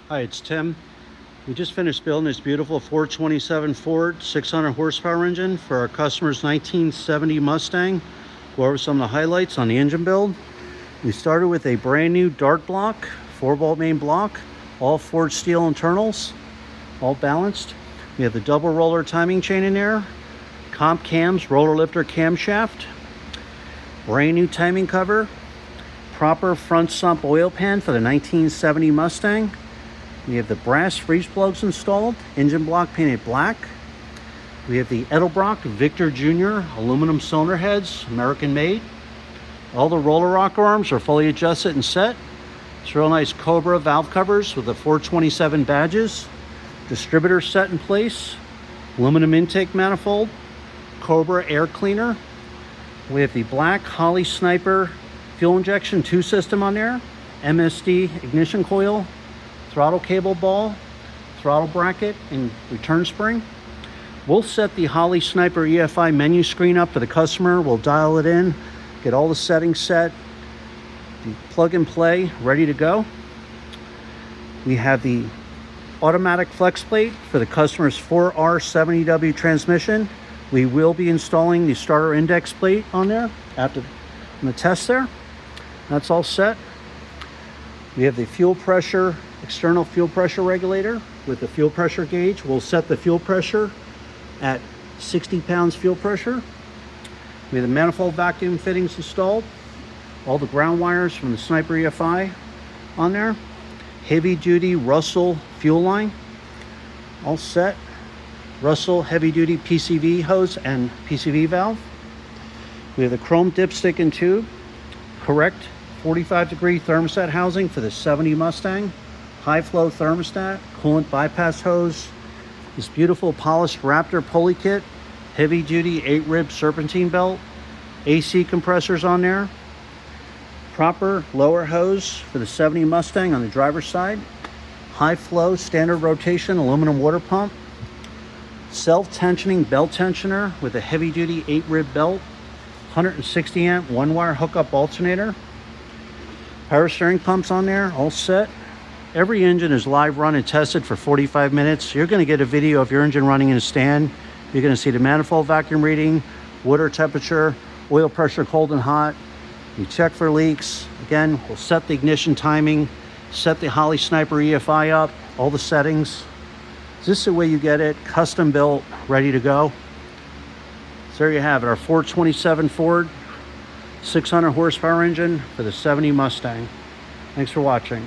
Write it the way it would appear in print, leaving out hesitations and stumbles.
Hi, it's Tim. We just finished building this beautiful 427 Ford 600 horsepower engine for our customer's 1970 Mustang. Go over some of the highlights on the engine build. We started with a brand new dart block, 4-bolt main block, all forged steel internals, all balanced. We have the double roller timing chain in there, comp cams, roller lifter camshaft, brand new timing cover, proper front sump oil pan for the 1970 Mustang. We have the brass freeze plugs installed, engine block painted black. We have the Edelbrock Victor Jr aluminum cylinder heads, American made. All the roller rocker arms are fully adjusted and set. It's real nice Cobra valve covers with the 427 badges. Distributor set in place. Aluminum intake manifold. Cobra air cleaner. We have the black Holley Sniper fuel injection 2 system on there. MSD ignition coil. Throttle cable ball, throttle bracket, and return spring. We'll set the Holley Sniper EFI menu screen up for the customer. We'll dial it in, get all the settings set, the plug and play ready to go. We have the automatic flex plate for the customer's 4R70W transmission. We will be installing the starter index plate on there after the test there. That's all set. We have the fuel pressure, external fuel pressure regulator with the fuel pressure gauge. We'll set the fuel pressure at 60 pounds fuel pressure. We have the manifold vacuum fittings installed. All the ground wires from the Sniper EFI on there. Heavy duty Russell fuel line, all set. Russell heavy duty PCV hose and PCV valve. We have the chrome dipstick and tube. Correct 45-degree thermostat housing for the 70 Mustang. High flow thermostat, coolant bypass hose, this beautiful polished Wraptor pulley kit, heavy duty 8-rib serpentine belt, AC compressors on there, proper lower hose for the 70 Mustang on the driver's side, high flow standard rotation aluminum water pump, self-tensioning belt tensioner with a heavy duty 8-rib belt, 160 amp 1-wire hookup alternator, power steering pumps on there, all set. Every engine is live run and tested for 45 minutes. You're going to get a video of your engine running in a stand. You're going to see the manifold vacuum reading, water temperature, oil pressure cold and hot. You check for leaks. Again, we'll set the ignition timing, set the Holley Sniper EFI up, all the settings. This is the way you get it, custom built, ready to go. So there you have it, our 427 Ford 600 horsepower engine for the 70 Mustang. Thanks for watching.